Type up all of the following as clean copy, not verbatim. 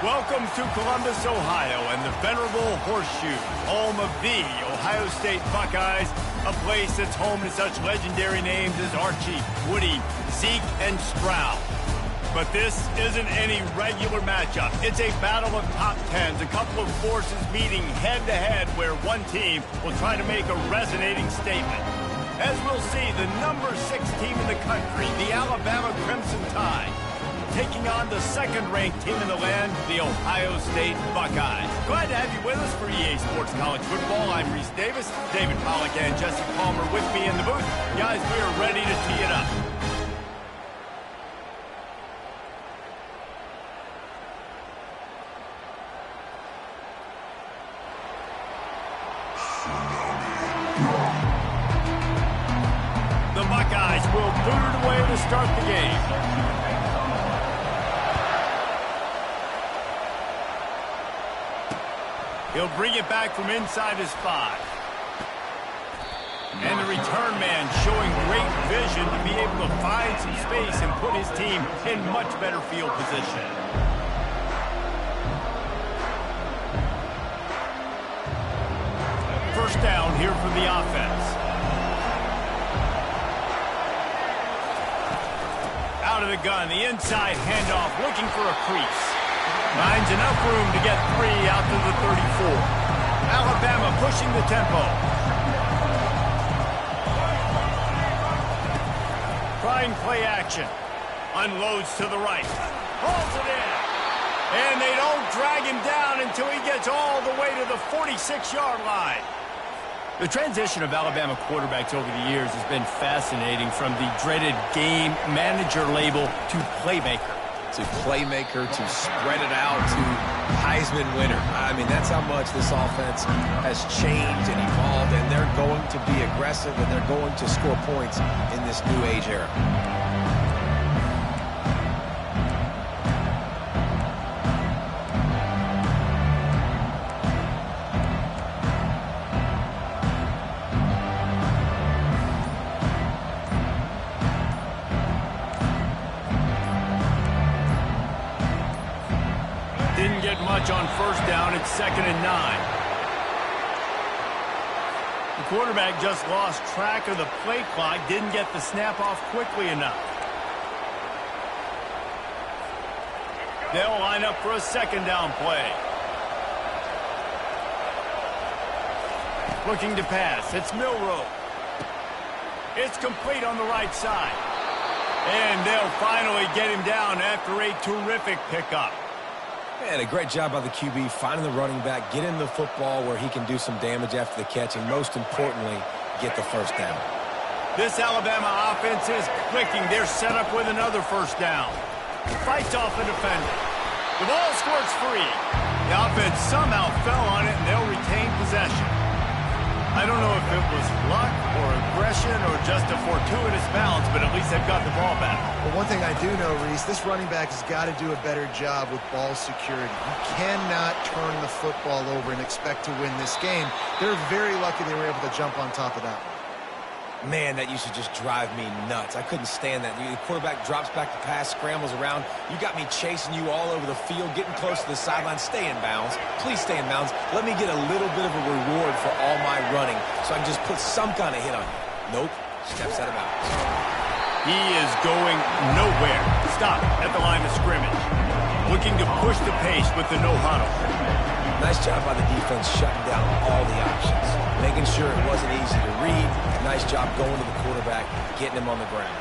Welcome to Columbus, Ohio, and the venerable Horseshoe, home of the Ohio State Buckeyes, a place that's home to such legendary names as Archie, Woody, Zeke, and Stroud. But this isn't any regular matchup. It's a battle of top tens, a couple of forces meeting head-to-head where one team will try to make a resonating statement. As we'll see, the number 6 team in the country, the Alabama Crimson Tide, taking on the second-ranked team in the land, the Ohio State Buckeyes. Glad to have you with us for EA Sports College Football. I'm Reese Davis, David Pollack and Jesse Palmer with me in the booth. Guys, we are ready to tee it up. The Buckeyes will boot it away to start the game. He'll bring it back from inside his 5. And the return man showing great vision to be able to find some space and put his team in much better field position. First down here for the offense. Out of the gun, the inside handoff, looking for a crease. Finds enough room to get 3 out to the 34. Alabama pushing the tempo. Trying play action. Unloads to the right. Hauls it in. And they don't drag him down until he gets all the way to the 46-yard line. The transition of Alabama quarterbacks over the years has been fascinating, from the dreaded game manager label to playmaker. To playmaker, to spread it out, to Heisman winner. I mean, that's how much this offense has changed and evolved, and they're going to be aggressive, and they're going to score points in this new age era. Didn't get much on first down. It's 2nd and 9. The quarterback just lost track of the play clock. Didn't get the snap off quickly enough. They'll line up for a 2nd down play. Looking to pass. It's Milroe. It's complete on the right side. And they'll finally get him down after a terrific pickup. And a great job by the QB, finding the running back, getting the football where he can do some damage after the catch, and most importantly, get the first down. This Alabama offense is clicking. They're set up with another first down. Fights off the defender. The ball squirts free. The offense somehow fell on it, and they'll retain possession. I don't know if it was luck or aggression or just a fortuitous bounce, but at least they've got the ball back. Well, one thing I do know, Reese, this running back has got to do a better job with ball security. You cannot turn the football over and expect to win this game. They're very lucky they were able to jump on top of that one. Man, that used to just drive me nuts. I couldn't stand that. The quarterback drops back to pass, scrambles around. You got me chasing you all over the field, getting close to the sideline. Stay in bounds. Please stay in bounds. Let me get a little bit of a reward for all my running so I can just put some kind of hit on you. Nope. Steps out of bounds. He is going nowhere. Stop at the line of scrimmage. Looking to push the pace with the no huddle. Nice job by the defense shutting down all the options. Making sure it wasn't easy to read. Nice job going to the quarterback, getting him on the ground.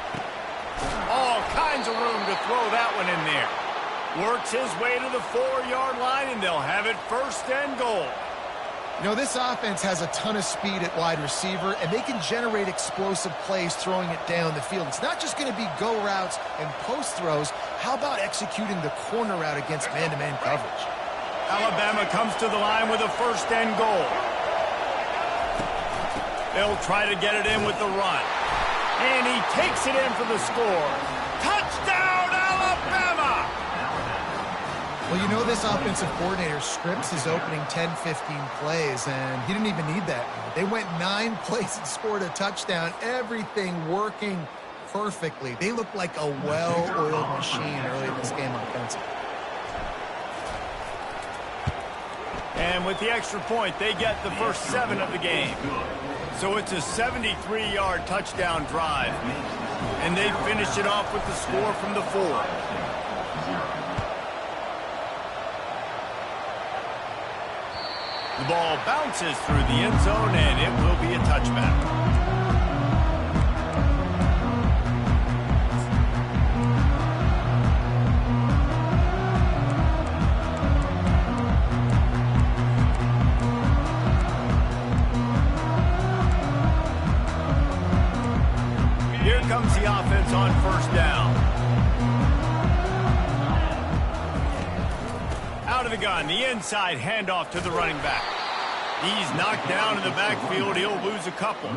All kinds of room to throw that one in there. Works his way to the 4-yard line, and they'll have it 1st and goal. You know, this offense has a ton of speed at wide receiver, and they can generate explosive plays throwing it down the field. It's not just going to be go routes and post throws. How about executing the corner route against man-to-man coverage? Alabama comes to the line with a 1st and goal. They'll try to get it in with the run. And he takes it in for the score. Touchdown, Alabama! Well, you know, this offensive coordinator scripts his opening 10, 15 plays, and he didn't even need that. They went 9 plays and scored a touchdown. Everything working perfectly. They look like a well-oiled machine early in this game offensively. And with the extra point, they get the first 7 of the game. So it's a 73-yard touchdown drive. And they finish it off with the score from the 4. The ball bounces through the end zone, and it will be a touchback. Here comes the offense on first down. Out of the gun, the inside handoff to the running back. He's knocked down in the backfield. He'll lose a couple.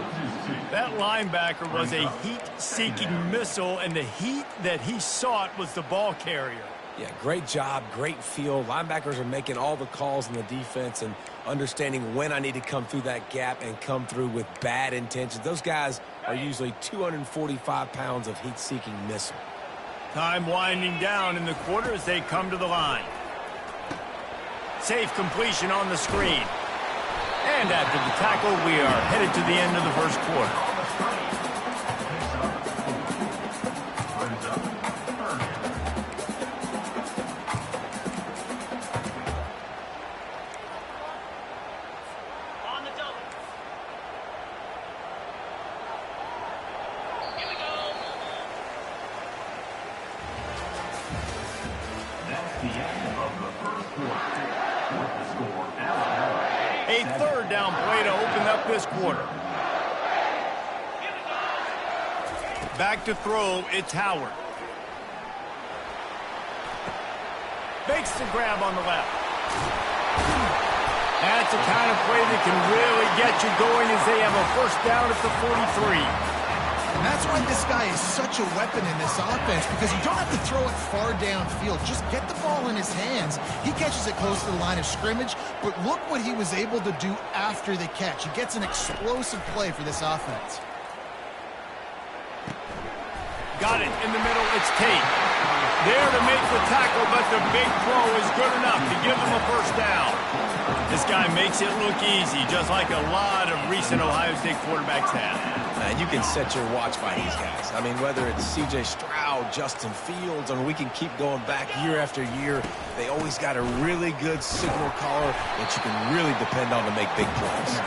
That linebacker was a heat-seeking missile, and the heat that he sought was the ball carrier. Yeah, great job, great feel. Linebackers are making all the calls in the defense and understanding when I need to come through that gap and come through with bad intentions. Those guys are usually 245 pounds of heat-seeking missile. Time winding down in the quarter as they come to the line. Safe completion on the screen. And after the tackle, we are headed to the end of the first quarter. A third down play to open up this quarter. Back to throw, it's Howard. Makes the grab on the left. That's the kind of play that can really get you going as they have a first down at the 43. And that's why this guy is such a weapon in this offense, because you don't have to throw it far downfield. Just get the ball in his hands. He catches it close to the line of scrimmage, but look what he was able to do after the catch. He gets an explosive play for this offense. Got it in the middle, it's Tate. There to make the tackle, but the big throw is good enough to give them a first down. This guy makes it look easy, just like a lot of recent Ohio State quarterbacks have. And you can set your watch by these guys. I mean, whether it's C.J. Stroud, Justin Fields, I mean, we can keep going back year after year. They always got a really good signal caller that you can really depend on to make big plays.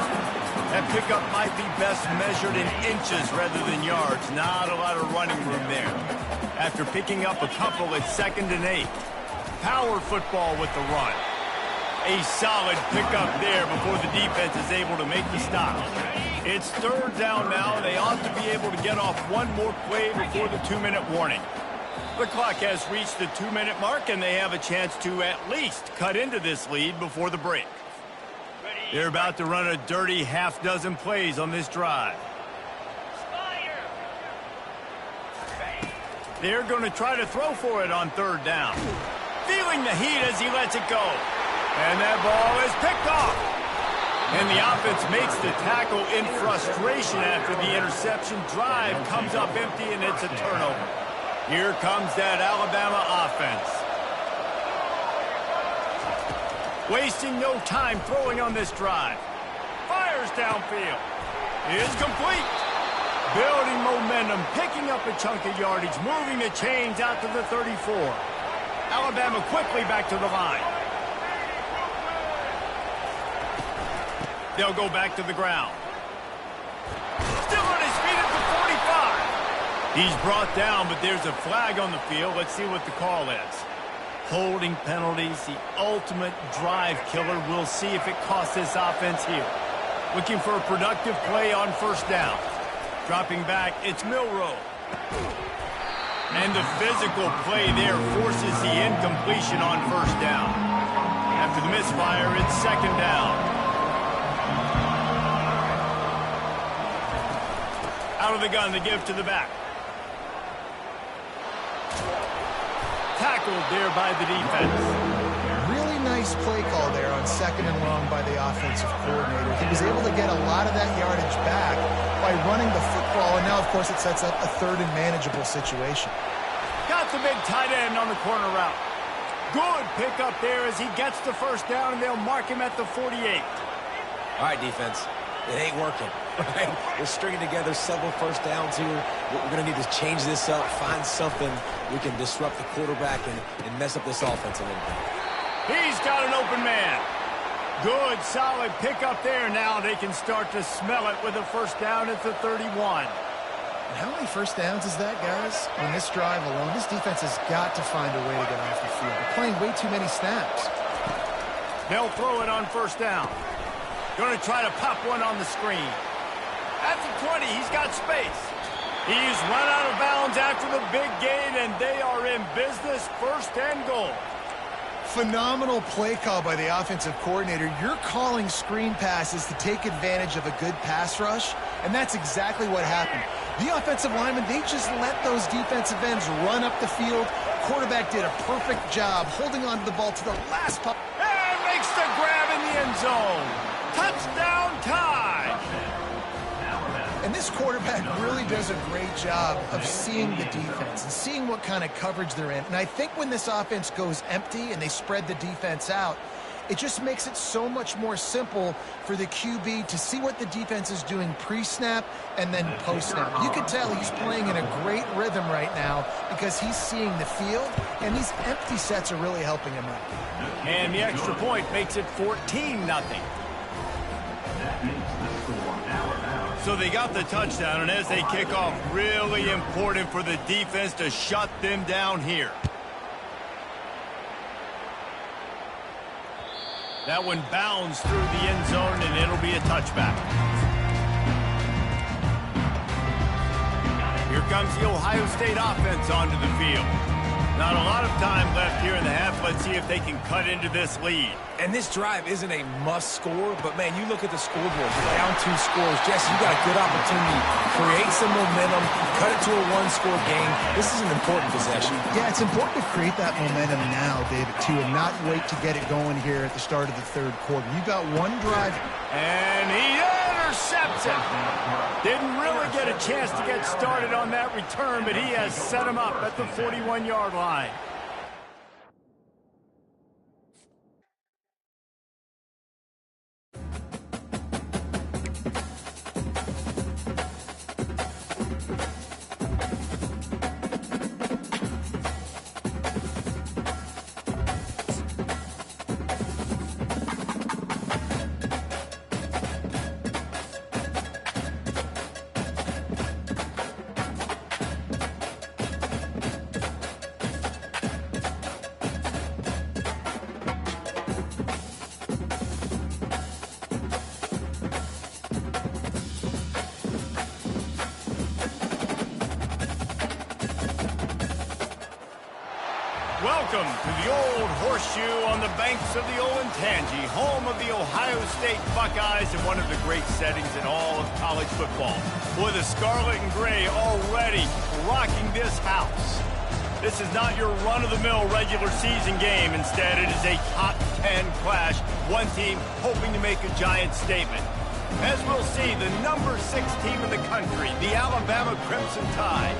That pickup might be best measured in inches rather than yards. Not a lot of running room there. After picking up a couple, it's 2nd and 8. Power football with the run. A solid pickup there before the defense is able to make the stop. It's 3rd down now. They ought to be able to get off one more play before the 2-minute warning. The clock has reached the 2-minute mark, and they have a chance to at least cut into this lead before the break. They're about to run a dirty half-dozen plays on this drive. They're going to try to throw for it on 3rd down. Feeling the heat as he lets it go. And that ball is picked off. And the offense makes the tackle in frustration after the interception. Drive comes up empty, and it's a turnover. Here comes that Alabama offense. Wasting no time throwing on this drive. Fires downfield. Is complete. Building momentum, picking up a chunk of yardage, moving the chains out to the 34. Alabama quickly back to the line. They'll go back to the ground. Still on his feet at the 45. He's brought down, but there's a flag on the field. Let's see what the call is. Holding penalties, the ultimate drive killer. We'll see if it costs this offense here. Looking for a productive play on 1st down. Dropping back, it's Milroe. And the physical play there forces the incompletion on 1st down. After the misfire, it's 2nd down. Out of the gun, the give to the back. Tackled there by the defense. Really nice play call there on 2nd and long by the offensive coordinator. He was able to get a lot of that yardage back by running the football, and now, of course, it sets up a 3rd and manageable situation. Got the big tight end on the corner route. Good pickup there as he gets the first down, and they'll mark him at the 48. All right, defense. It ain't working. Right? We're stringing together several first downs here. We're going to need to change this up, find something we can disrupt the quarterback and mess up this offense a little bit. He's got an open man. Good, solid pickup there. Now they can start to smell it with a first down at the 31. And how many first downs is that, guys? On this drive alone, this defense has got to find a way to get off the field. They're playing way too many snaps. They'll throw it on first down. Going to try to pop one on the screen. At the 20, he's got space. He's run out of bounds after the big gain, and they are in business, first and goal. Phenomenal play call by the offensive coordinator. You're calling screen passes to take advantage of a good pass rush, and that's exactly what happened. The offensive linemen, they just let those defensive ends run up the field. Quarterback did a perfect job holding on to the ball to the last pop. And makes the grab in the end zone. Touchdown time. And this quarterback really does a great job of seeing the defense and seeing what kind of coverage they're in. And I think when this offense goes empty and they spread the defense out, it just makes it so much more simple for the QB to see what the defense is doing pre-snap and then post-snap. You can tell he's playing in a great rhythm right now because he's seeing the field, and these empty sets are really helping him out. And the extra point makes it 14-0. So they got the touchdown, and as they kick off, really important for the defense to shut them down here. That one bounds through the end zone, and it'll be a touchback. Here comes the Ohio State offense onto the field. Not a lot of time left here in the half. Let's see if they can cut into this lead. And this drive isn't a must score, but, man, you look at the scoreboard. You're down 2 scores. Jesse, you got a good opportunity. Create some momentum. Cut it to a 1-score game. This is an important possession. Yeah, it's important to create that momentum now, David, too, and not wait to get it going here at the start of the third quarter. You got one drive. And he intercepts it. Didn't really get a chance to get started on that return, but he has set him up at the 41-yard line. Welcome to the Old Horseshoe on the banks of the Olentangy, home of the Ohio State Buckeyes and one of the great settings in all of college football. Boy, the scarlet and gray already rocking this house. This is not your run-of-the-mill regular season game. Instead, it is a top 10 clash, one team hoping to make a giant statement. As we'll see, the number 6 team in the country, the Alabama Crimson Tide,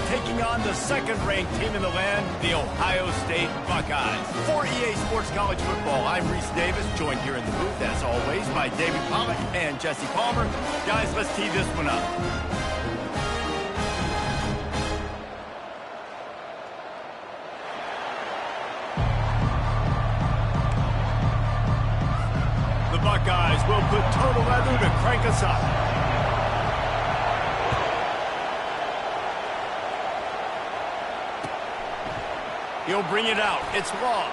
taking on the second-ranked team in the land, the Ohio State Buckeyes. For EA Sports College Football, I'm Reese Davis, joined here in the booth, as always, by David Pollack and Jesse Palmer. Guys, let's tee this one up. The Buckeyes will put total leather to crank us up. He'll bring it out. It's long.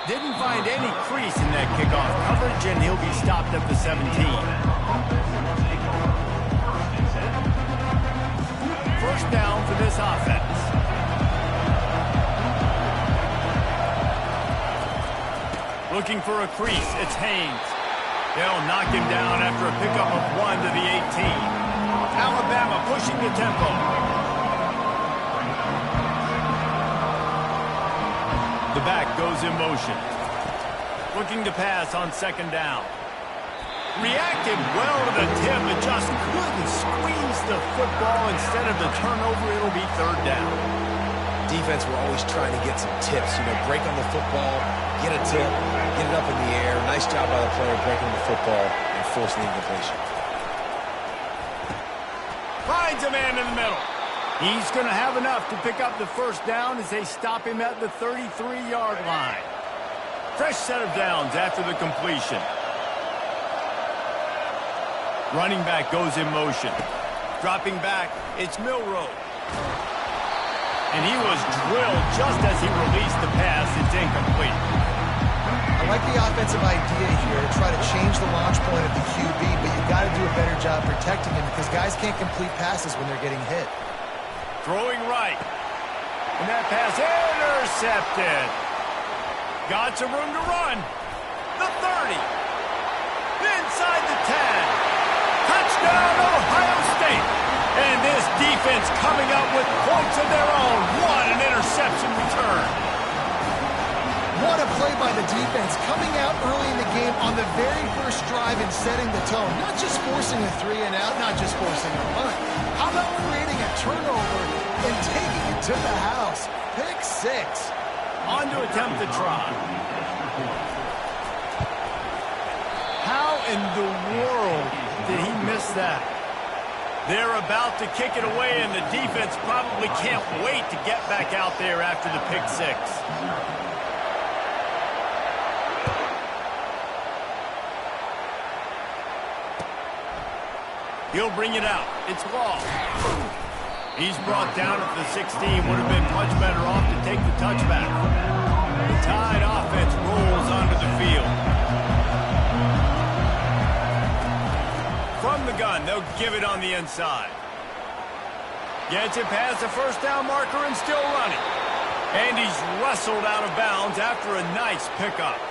Didn't find any crease in that kickoff coverage, and he'll be stopped at the 17. First down for this offense. Looking for a crease. It's Haynes. They'll knock him down after a pickup of 1 to the 18. Alabama pushing the tempo. The back goes in motion. Looking to pass on second down. Reacted well to the tip, but just couldn't squeeze the football. Instead of the turnover, it'll be third down. defense were always trying to get some tips. You know, break on the football, get a tip, get it up in the air. Nice job by the player breaking the football and forcing the incompletion. Finds a man in the middle. He's going to have enough to pick up the first down as they stop him at the 33-yard line. Fresh set of downs after the completion. Running back goes in motion. Dropping back, it's Milroe. And he was drilled just as he released the pass. It's incomplete. I like the offensive idea here to try to change the launch point of the QB, but you got to do a better job protecting him because guys can't complete passes when they're getting hit. Throwing right. And that pass intercepted. Got some room to run. The 30. Inside the 10. Touchdown, Ohio State. And this defense coming up with points of their own. What an interception return. What a play by the defense, coming out early in the game on the very first drive and setting the tone. Not just forcing a 3-and-out, not just forcing a punt. How about creating a turnover and taking it to the house? Pick 6. On to attempt the try. How in the world did he miss that? They're about to kick it away, and the defense probably can't wait to get back out there after the pick 6. He'll bring it out. It's Law. He's brought down at the 16. Would have been much better off to take the touchback. The Tide offense rolls onto the field. From the gun, they'll give it on the inside. Gets it past the first down marker and still running. And he's wrestled out of bounds after a nice pickup.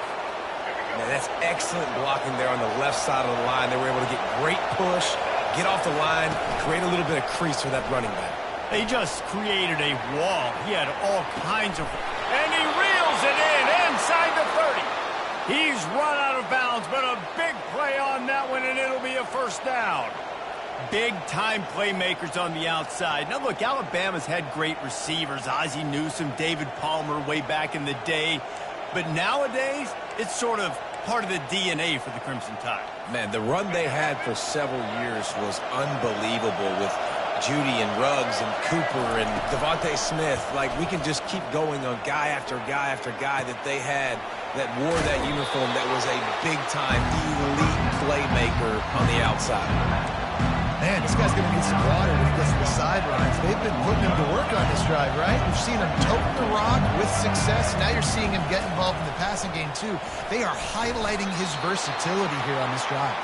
Man, that's excellent blocking there on the left side of the line. They were able to get great push, get off the line, create a little bit of crease for that running back. They just created a wall. He had all kinds of... And he reels it in inside the 30. He's run out of bounds, but a big play on that one, and it'll be a first down. Big-time playmakers on the outside. Now, look, Alabama's had great receivers. Ozzie Newsome, David Palmer way back in the day. But nowadays, it's sort of part of the DNA for the Crimson Tide. Man, the run they had for several years was unbelievable with Judy and Ruggs and Cooper and Devontae Smith. Like, we can just keep going on guy after guy after guy that they had that wore that uniform that was a big-time elite playmaker on the outside. Man, this guy's going to need some water when he gets to the sidelines. They've been putting him to work on this drive, right? We've seen him toting the rock with success. Now you're seeing him get involved in the passing game, too. They are highlighting his versatility here on this drive.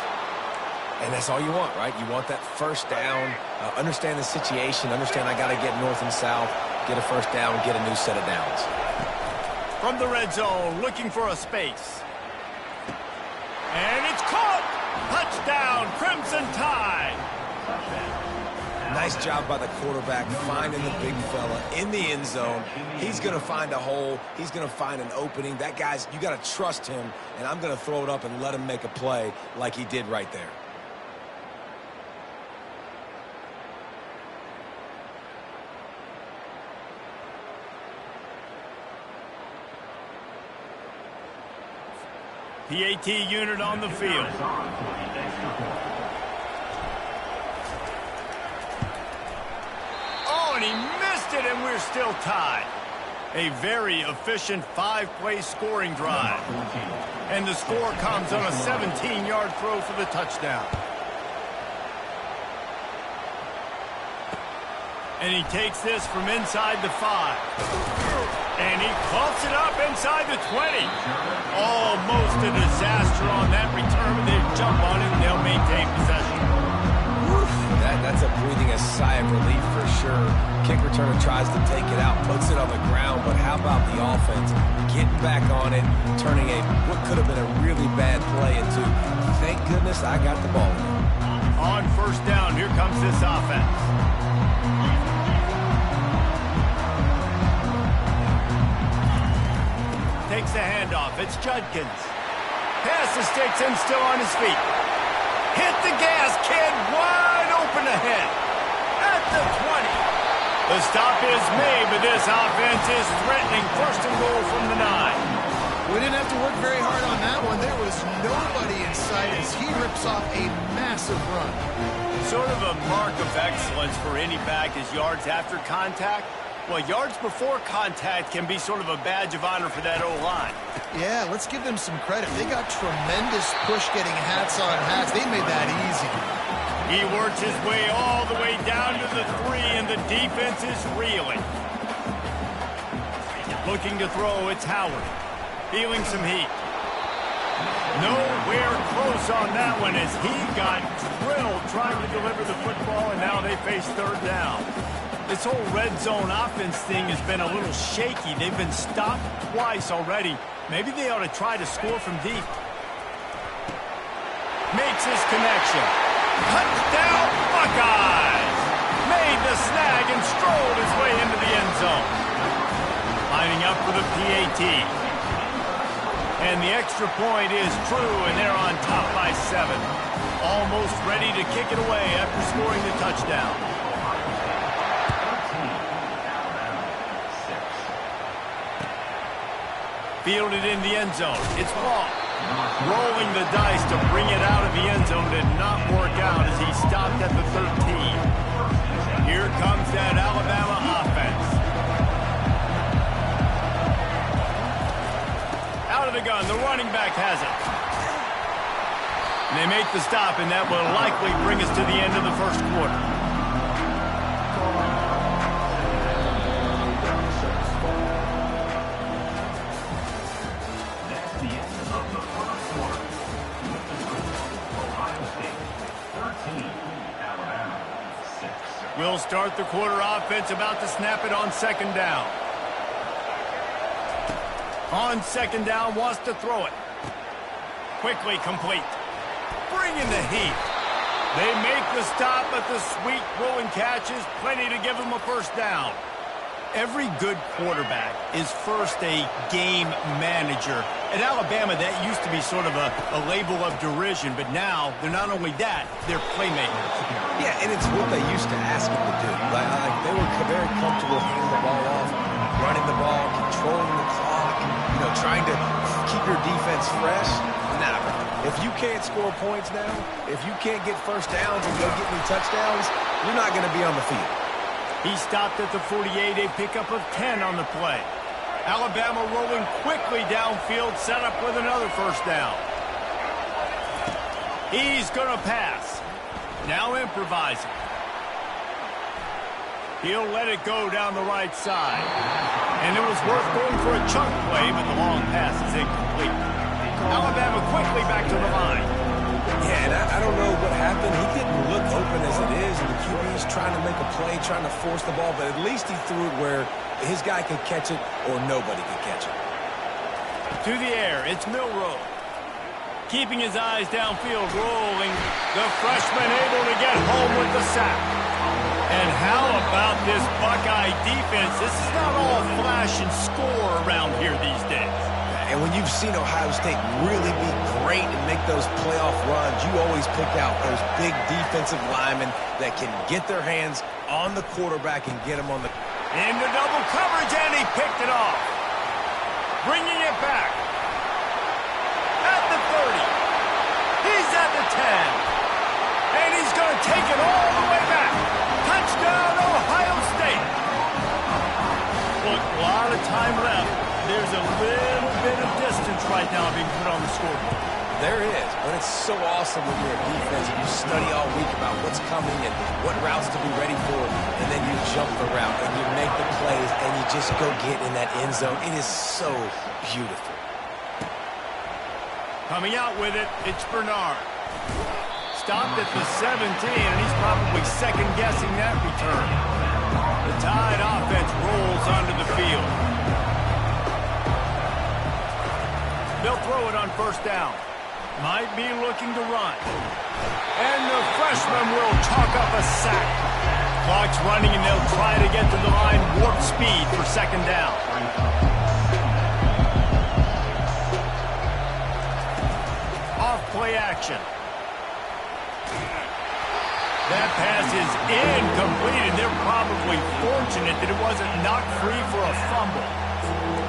And that's all you want, right? You want that first down, understand the situation, understand I got to get north and south, get a first down, get a new set of downs. From the red zone, looking for a space. And it's caught! Touchdown, Crimson Tide! Nice job by the quarterback finding the big fella in the end zone. He's going to find a hole. He's going to find an opening. That guy's, you got to trust him, and I'm going to throw it up and let him make a play like he did right there. PAT unit on the field. Oh, and he missed it, and we're still tied. A very efficient 5-play scoring drive. And the score comes on a 17-yard throw for the touchdown. And he takes this from inside the 5. And he clumps it up inside the 20. Almost a disaster on that return, but they jump on it and they'll maintain possession. Woof, that's a breathing a sigh of relief for sure. Kick returner tries to take it out, puts it on the ground, but how about the offense getting back on it, turning what could have been a really bad play into, thank goodness I got the ball. On first down, here comes this offense. Takes the handoff. It's Judkins. Pass the sticks and still on his feet. Hit the gas, kid. Wide open ahead. At the 20. The stop is made, but this offense is threatening. First and goal from the 9. We didn't have to work very hard on that one. There was nobody in sight as he rips off a massive run. Sort of a mark of excellence for any back is yards after contact. Well, yards before contact can be sort of a badge of honor for that O-line. Yeah, let's give them some credit. They got tremendous push getting hats on hats. They made that easy. He works his way all the way down to the 3, and the defense is reeling. Looking to throw, it's Howard. Feeling some heat. Nowhere close on that one as he got drilled trying to deliver the football, and now they face third down. This whole red zone offense thing has been a little shaky. They've been stopped twice already. Maybe they ought to try to score from deep. Makes his connection. Touchdown, Buckeyes! Made the snag and strolled his way into the end zone. Lining up for the PAT. And the extra point is true, and they're on top by 7. Almost ready to kick it away after scoring the touchdown. Fielded in the end zone. It's Ball. Rolling the dice to bring it out of the end zone did not work out as he stopped at the 13. Here comes that Alabama offense. Out of the gun, the running back has it. And they make the stop, and that will likely bring us to the end of the first quarter. We'll start the quarter offense, about to snap it on second down. On second down, wants to throw it. Quickly complete. Bringing the heat. They make the stop, but the sweet throwing catch is plenty to give them a first down. Every good quarterback is first a game manager. At Alabama, that used to be sort of a label of derision, but now they're not only that, they're playmakers. Yeah, and it's what they used to ask him to do. Like they were very comfortable handing the ball off, running the ball, controlling the clock, trying to keep your defense fresh. Nah, if you can't score points now, if you can't get first downs and go get me touchdowns, you're not going to be on the field. He stopped at the 48, a pickup of 10 on the play. Alabama rolling quickly downfield, set up with another first down. He's going to pass. Now improvising. He'll let it go down the right side. And it was worth going for a chunk play, but the long pass is incomplete. Alabama quickly back to the line. Yeah, and I don't know what happened. He didn't look open as it is, and the QB's trying to make a play, trying to force the ball, but at least he threw it where his guy could catch it or nobody could catch it. To the air, it's Milroe. Keeping his eyes downfield, rolling. The freshman able to get home with the sack. And how about this Buckeye defense? This is not all flash and score around here these days. And when you've seen Ohio State really be great and make those playoff runs, you always pick out those big defensive linemen that can get their hands on the quarterback and get him on the... Into double coverage, and he picked it off. Bringing it back. At the 30. He's at the 10. And he's going to take it all the way back. Touchdown, Ohio State. Look, a lot of time left. There's a little bit of distance right now being put on the scoreboard. There is, but it's so awesome when you're a defense and you study all week about what's coming and what routes to be ready for, and then you jump the route and you make the plays and you just go get in that end zone. It is so beautiful. Coming out with it, it's Bernard. Stopped at the 17, and he's probably second-guessing that return. The Tide offense rolls onto the field. They'll throw it on first down. Might be looking to run. And the freshman will chalk up a sack. Clock's running, and they'll try to get to the line warp speed for second down. Off play action. That pass is incomplete, and they're probably fortunate that it wasn't knocked free for a fumble.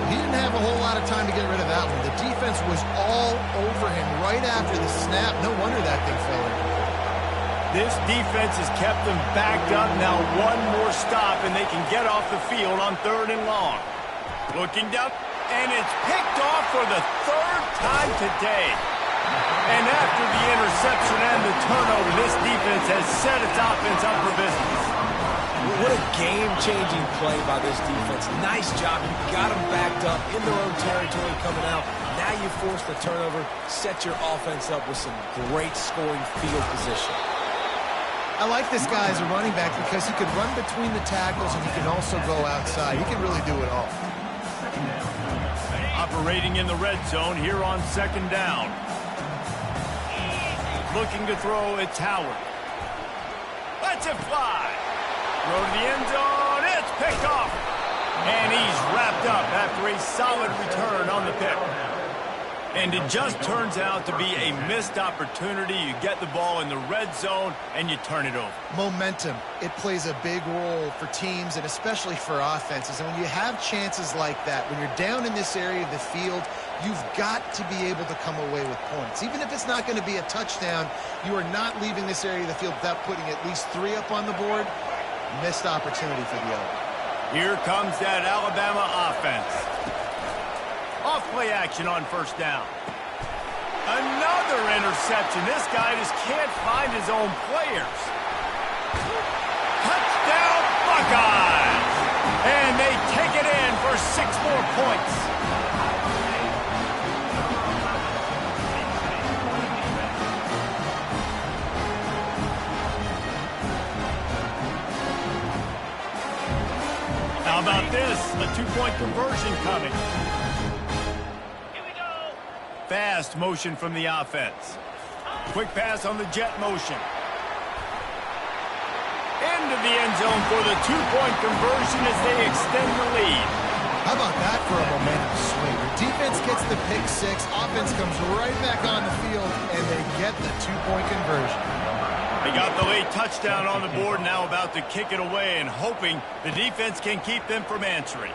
He didn't have a whole lot of time to get rid of that one. The defense was all over him right after the snap. No wonder that thing fell in. This defense has kept them backed up. Now one more stop, and they can get off the field on 3rd and long. Looking down, and it's picked off for the 3rd time today. And after the interception and the turnover, this defense has set its offense up for business. What a game-changing play by this defense. Nice job. You got them backed up in their own territory coming out. Now you force the turnover, set your offense up with some great scoring field position. I like this guy as a running back because he can run between the tackles and he can also go outside. He can really do it all. Operating in the red zone here on 2nd down. Looking to throw, it's Howard. Let's it fly. Throw to the end zone. It's picked off. And he's wrapped up after a solid return on the pick. And it just turns out to be a missed opportunity. You get the ball in the red zone, and you turn it over. Momentum. It plays a big role for teams and especially for offenses. And when you have chances like that, when you're down in this area of the field, you've got to be able to come away with points. Even if it's not going to be a touchdown, you are not leaving this area of the field without putting at least 3 up on the board. Missed opportunity for the other. Here comes that Alabama offense. Off play action on 1st down. Another interception. This guy just can't find his own players. Touchdown Buckeyes! And they take it in for 6 more points. How about this? A 2-point conversion coming. Fast motion from the offense. Quick pass on the jet motion. Into the end zone for the 2-point conversion as they extend the lead. How about that for a momentum swing? The defense gets the pick 6, offense comes right back on the field, and they get the 2-point conversion. They got the late touchdown on the board, now about to kick it away and hoping the defense can keep them from answering.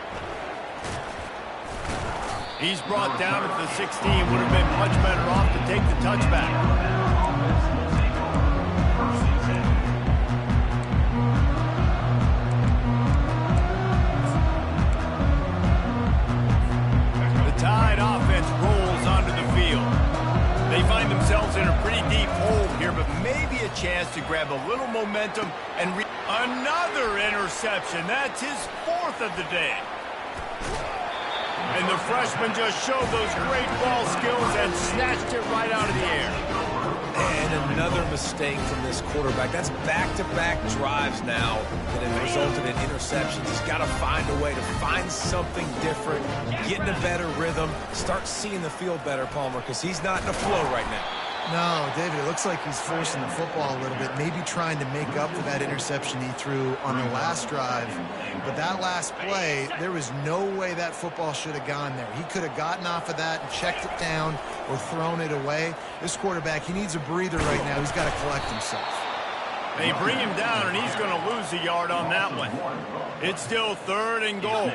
He's brought down at the 16. Would have been much better off to take the touchback. The Tide offense rolls onto the field. They find themselves in a pretty deep hole here, but maybe a chance to grab a little momentum and another interception. That's his 4th of the day. And the freshman just showed those great ball skills and snatched it right out of the air. And another mistake from this quarterback. That's back-to-back drives now that have resulted in interceptions. He's got to find a way to find something different, get in a better rhythm, start seeing the field better, Palmer, because he's not in a flow right now. No, David, it looks like he's forcing the football a little bit, maybe trying to make up for that interception he threw on the last drive. But that last play, there was no way that football should have gone there. He could have gotten off of that and checked it down or thrown it away. This quarterback, he needs a breather right now. He's got to collect himself. They bring him down, and he's going to lose a yard on that one. It's still 3rd and goal.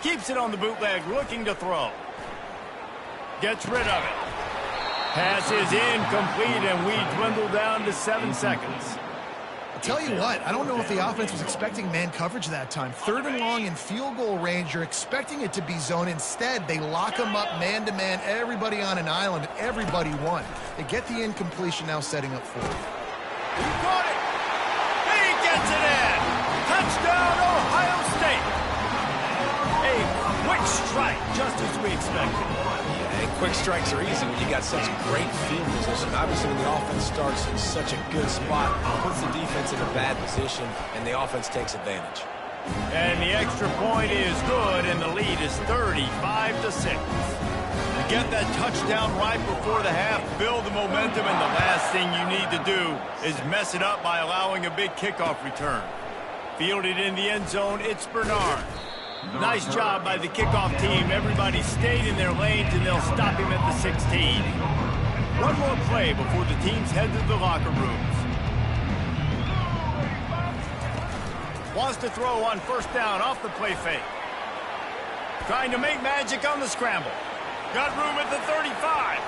Keeps it on the bootleg, looking to throw. Gets rid of it. Pass is incomplete, and we dwindle down to 7 seconds. I'll tell you what, I don't know if the offense was expecting man coverage that time. 3rd and long in field goal range, you're expecting it to be zone. Instead, they lock them up man-to-man, everybody on an island, everybody won. They get the incompletion now setting up 4th. He caught it. He gets it in. Touchdown, Ohio State. A quick strike, just as we expected. And quick strikes are easy when you got such great field position. Obviously, when the offense starts in such a good spot, puts the defense in a bad position, and the offense takes advantage. And the extra point is good, and the lead is 35-6. To get that touchdown right before the half, build the momentum, and the last thing you need to do is mess it up by allowing a big kickoff return. Fielded in the end zone, it's Bernard. Nice job by the kickoff team. Everybody stayed in their lanes, and they'll stop him at the 16. One more play before the teams head to the locker rooms. Wants to throw on first down off the play fake. Trying to make magic on the scramble. Got room at the 35.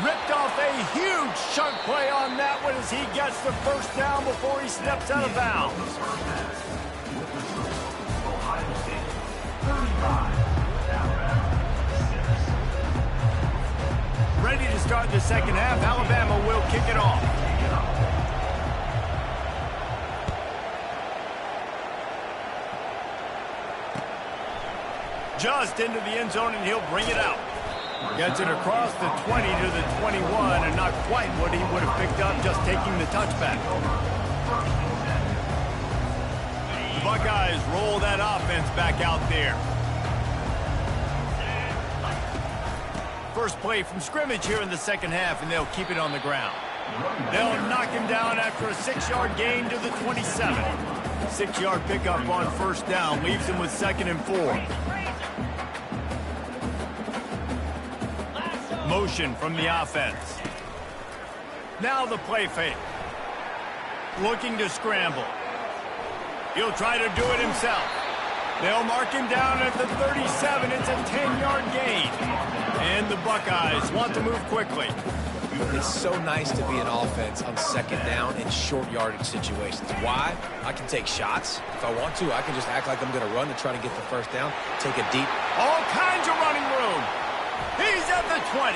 Ripped off a huge chunk play on that one as he gets the first down before he steps out of bounds. Ready to start the second half. Alabama will kick it off. Just into the end zone, and he'll bring it out. Gets it across the 20 to the 21, and not quite what he would have picked up just taking the touchback. The Buckeyes roll that offense back out there. First play from scrimmage here in the second half, and they'll keep it on the ground. They'll knock him down after a 6-yard gain to the 27. 6-yard pickup on first down leaves him with 2nd and 4. Motion from the offense. Now the play fake. Looking to scramble. He'll try to do it himself. They'll mark him down at the 37. It's a 10-yard gain. And the Buckeyes want to move quickly. It's so nice to be an offense on second down in short yardage situations. Why? I can take shots. If I want to, I can just act like I'm going to run to try to get the first down. Take a deep. All kinds of running room. He's at the 20.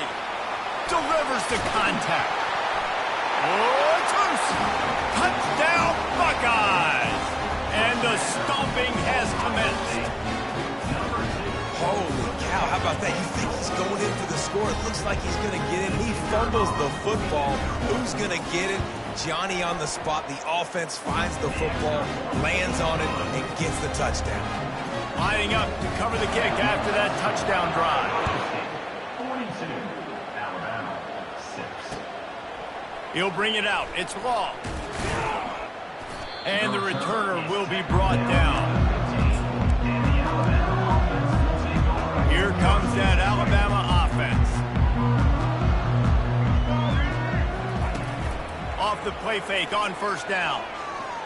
Delivers the contact. Oh, it's loose. Touchdown, Buckeyes. And the stomping has commenced. Holy cow, how about that? You think he's going in for the score. It looks like he's going to get it. He fumbles the football. Who's going to get it? Johnny on the spot. The offense finds the football, lands on it, and gets the touchdown. Lining up to cover the kick after that touchdown drive. 42, Alabama, 6. He'll bring it out. It's Law. And the returner will be brought down. Here comes that Alabama offense. Off the play fake on first down.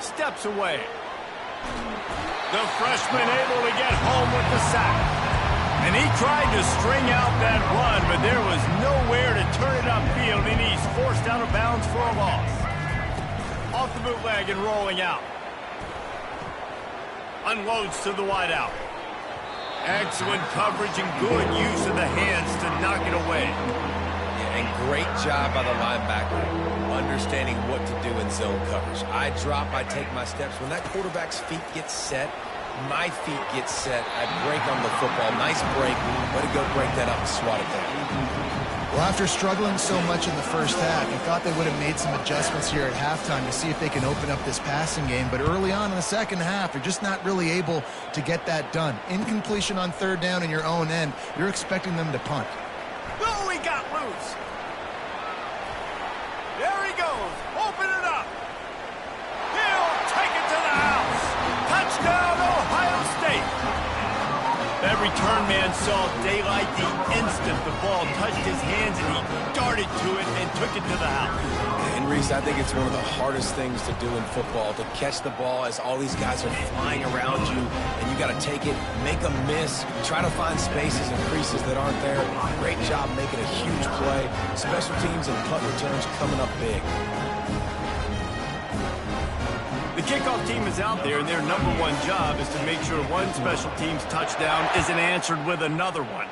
Steps away. The freshman able to get home with the sack. And he tried to string out that run, but there was nowhere to turn it upfield, and he's forced out of bounds for a loss. Off the bootleg and rolling out. Unloads to the wideout. Excellent coverage and good use of the hands to knock it away. Yeah, and great job by the linebacker understanding what to do in zone coverage. I drop, I take my steps. When that quarterback's feet get set, my feet get set. I break on the football. Nice break. Way to go break that up and swat it down. Well, after struggling so much in the first half, you thought they would have made some adjustments here at halftime to see if they can open up this passing game. But early on in the second half, they're just not really able to get that done. Incompletion on third down in your own end, you're expecting them to punt. Oh, he got loose. There he goes. Open it up. He'll take it to the house. Touchdown, Ohio State. That return man saw daylight the instant the ball touched his hands, and he darted to it and took it to the house. And Reese, I think it's one of the hardest things to do in football, to catch the ball as all these guys are flying around you, and you got to take it, make a miss, try to find spaces and creases that aren't there. Great job making a huge play. Special teams and punt returns coming up big. The kickoff team is out there, and their number one job is to make sure one special team's touchdown isn't answered with another one.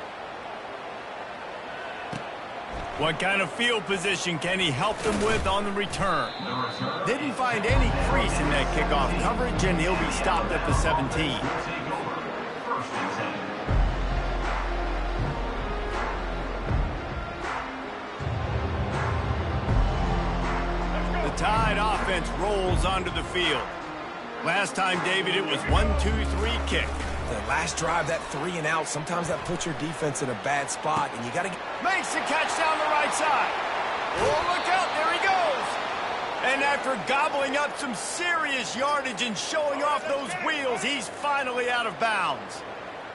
What kind of field position can he help them with on the return? Didn't find any crease in that kickoff coverage, and he'll be stopped at the 17. The Tide offense rolls onto the field. Last time, David, it was 1-2-3 kick. The last drive, that 3 and out, sometimes that puts your defense in a bad spot, and you got to get... Makes the catch down the right side. Oh, look out, there he goes. And after gobbling up some serious yardage and showing off those wheels, he's finally out of bounds.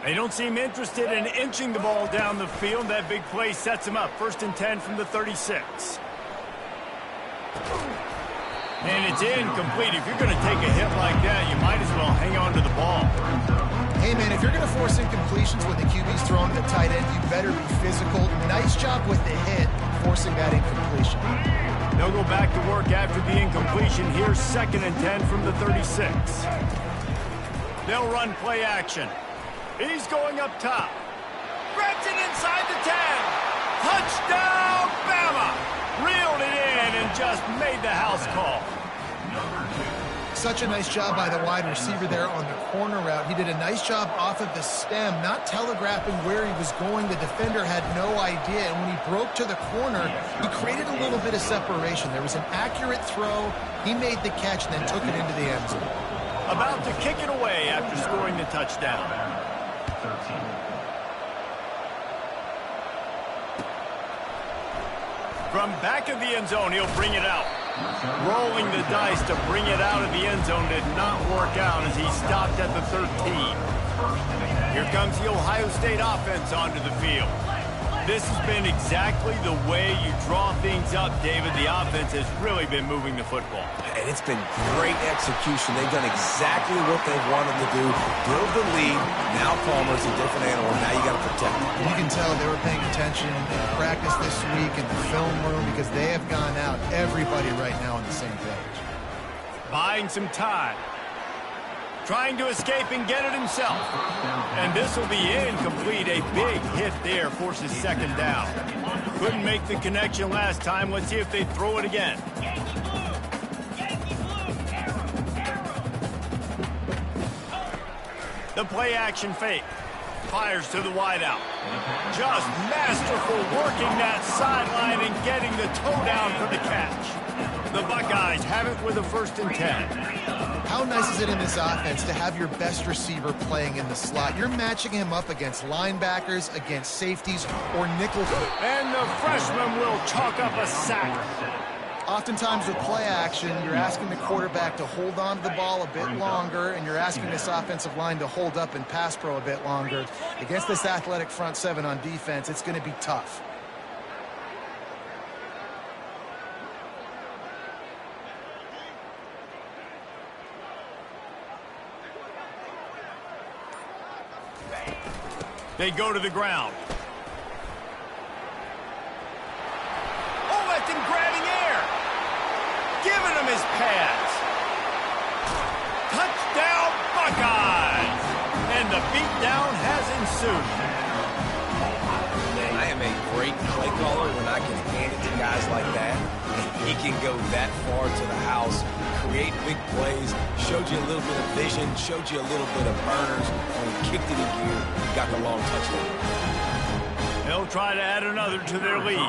They don't seem interested in inching the ball down the field. That big play sets them up. 1st and 10 from the 36. And it's incomplete. If you're going to take a hit like that, you might as well hang on to the ball. Hey, man, if you're going to force incompletions when the QB's throwing the tight end, you better be physical. Nice job with the hit, forcing that incompletion. They'll go back to work after the incompletion. Here's 2nd and 10 from the 36. They'll run play action. He's going up top. Grabs it inside the 10. Touchdown, Bama! Reeled it in and just made the house call. Such a nice job by the wide receiver there on the corner route. He did a nice job off of the stem, not telegraphing where he was going. The defender had no idea, and when he broke to the corner, he created a little bit of separation. There was an accurate throw. He made the catch and then took it into the end zone. About to kick it away after scoring the touchdown. 13. From back of the end zone, he'll bring it out. Rolling the dice to bring it out of the end zone did not work out as he stopped at the 13. Here comes the Ohio State offense onto the field. This has been exactly the way you draw things up, David. The offense has really been moving the football. And it's been great execution. They've done exactly what they've wanted to do. Build the lead. Now Palmer's a different animal. Now you got to protect him. You can tell they were paying attention in practice this week in the film room because they have gone out, everybody right now on the same page. Buying some time. Trying to escape and get it himself. And this will be incomplete. A big hit there forces 2nd down. Couldn't make the connection last time. Let's see if they throw it again. The play action fake. Fires to the wideout. Just masterful working that sideline and getting the toe down for the catch. The Buckeyes have it with a 1st and 10. How nice is it in this offense to have your best receiver playing in the slot? You're matching him up against linebackers, against safeties, or nickel. And the freshman will chalk up a sack. Oftentimes with play action, you're asking the quarterback to hold on to the ball a bit longer, and you're asking this offensive line to hold up and pass pro a bit longer. Against this athletic front seven on defense, it's going to be tough. They go to the ground. Oleton grabbing air. Giving him his pads. Touchdown, Buckeyes! And the beatdown has ensued. I am a great play caller when I can hand it to guys like that. And he can go that far to the house, create big plays, showed you a little bit of vision, showed you a little bit of burners. When he kicked it in gear, he got the long touchdown. They'll try to add another to their lead.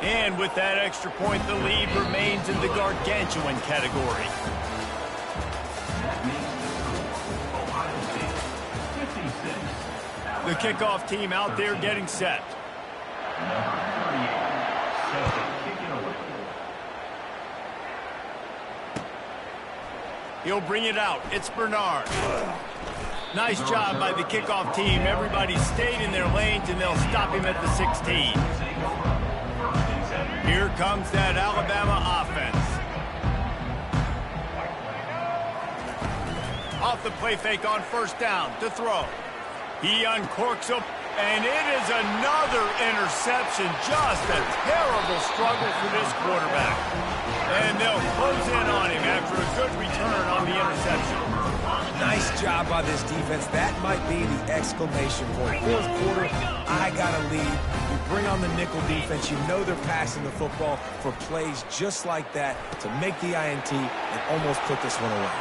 And with that extra point, the lead remains in the gargantuan category. The kickoff team out there getting set. He'll bring it out. It's Bernard. Nice job by the kickoff team. Everybody stayed in their lanes, and they'll stop him at the 16. Here comes that Alabama offense. Off the play fake on 1st down to throw. He uncorks him, and it is another interception. Just a terrible struggle for this quarterback. And they'll close in on him after a good return on the interception. Nice job by this defense. That might be the exclamation point. 4th quarter, I got a lead. You bring on the nickel defense. You know they're passing the football for plays just like that to make the INT and almost put this one away.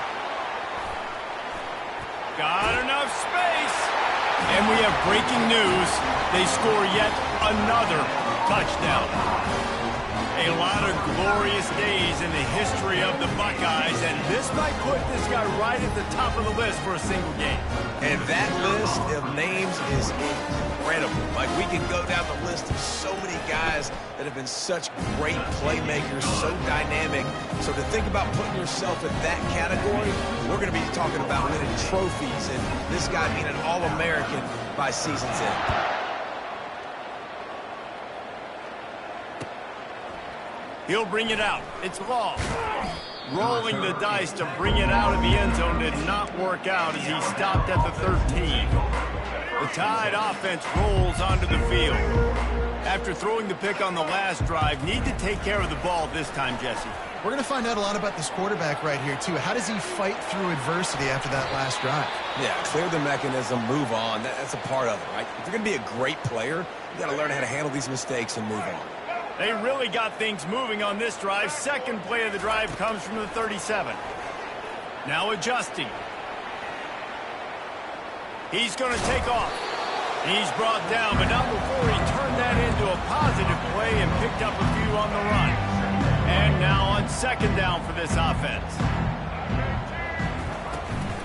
Got enough space. And we have breaking news. They score yet another touchdown. A lot of glorious days in the history of the Buckeyes, and this might put this guy right at the top of the list for a single game. And that list of names is incredible. Like, we can go down the list of so many guys that have been such great playmakers, so dynamic. So to think about putting yourself in that category, we're going to be talking about winning trophies and this guy being an All-American by season's end. He'll bring it out. It's Law. Rolling the dice to bring it out of the end zone did not work out as he stopped at the 13. The Tide offense rolls onto the field. After throwing the pick on the last drive, need to take care of the ball this time, Jesse. We're going to find out a lot about this quarterback right here, too. How does he fight through adversity after that last drive? Yeah, clear the mechanism, move on. That's a part of it, right? If you're going to be a great player, you got to learn how to handle these mistakes and move on. They really got things moving on this drive. Second play of the drive comes from the 37. Now adjusting. He's going to take off. He's brought down, but not before he turned that into a positive play and picked up a few on the run. And now on second down for this offense.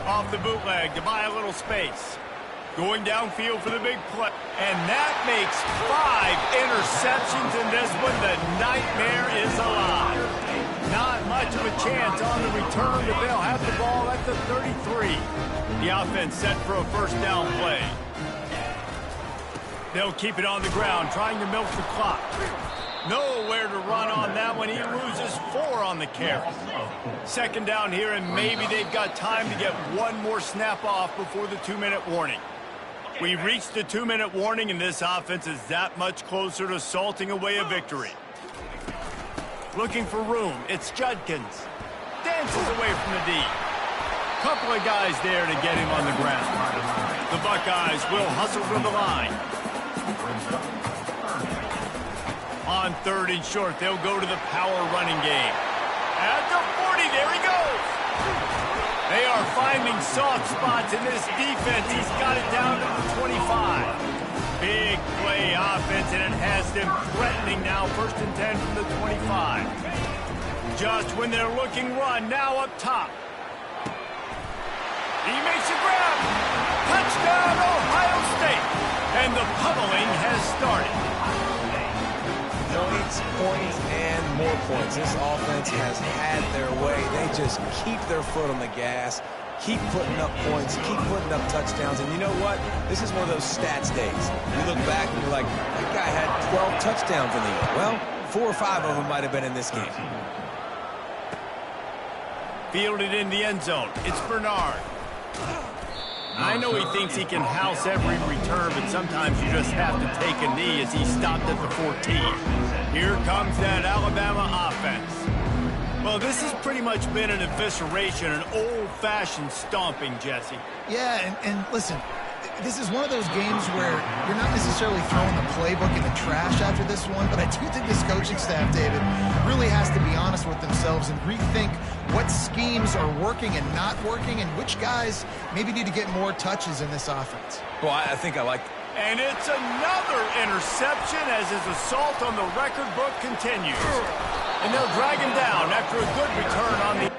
Off the bootleg to buy a little space. Going downfield for the big play. And that makes 5 interceptions in this one. The nightmare is alive. Not much of a chance on the return, but they'll have the ball at the 33. The offense set for a first down play. They'll keep it on the ground, trying to milk the clock. Nowhere to run on that one. He loses 4 on the carry. Second down here, and maybe they've got time to get one more snap off before the 2-minute warning. We reached the 2-minute warning, and this offense is that much closer to salting away a victory. Looking for room. It's Judkins. Dances away from the D. Couple of guys there to get him on the ground. The Buckeyes will hustle from the line. On third and short, they'll go to the power running game. At the 40, there he goes. They are finding soft spots in this defense. He's got it down to the 25. Big play offense, and it has them threatening now. First and 10 from the 25. Just when they're looking run, now up top. He makes a grab. Touchdown, Ohio State. And the pummeling has started. Points, and more points. This offense has had their way. They just keep their foot on the gas, keep putting up points, keep putting up touchdowns. And you know what? This is one of those stats days. You look back and you're like, that guy had 12 touchdowns in the year. Well, 4 or 5 of them might have been in this game. Fielded in the end zone. It's Bernard. I know he thinks he can house every return, but sometimes you just have to take a knee as he stopped at the 14. Here comes that Alabama offense. Well, this has pretty much been an evisceration, an old-fashioned stomping, Jesse. Yeah, and listen, this is one of those games where you're not necessarily throwing the playbook in the trash after this one, but I do think this coaching staff, David, really has to be honest with themselves and rethink what schemes are working and not working and which guys maybe need to get more touches in this offense. Well, I think I like that. And it's another interception as his assault on the record book continues. And they'll drag him down after a good return on the...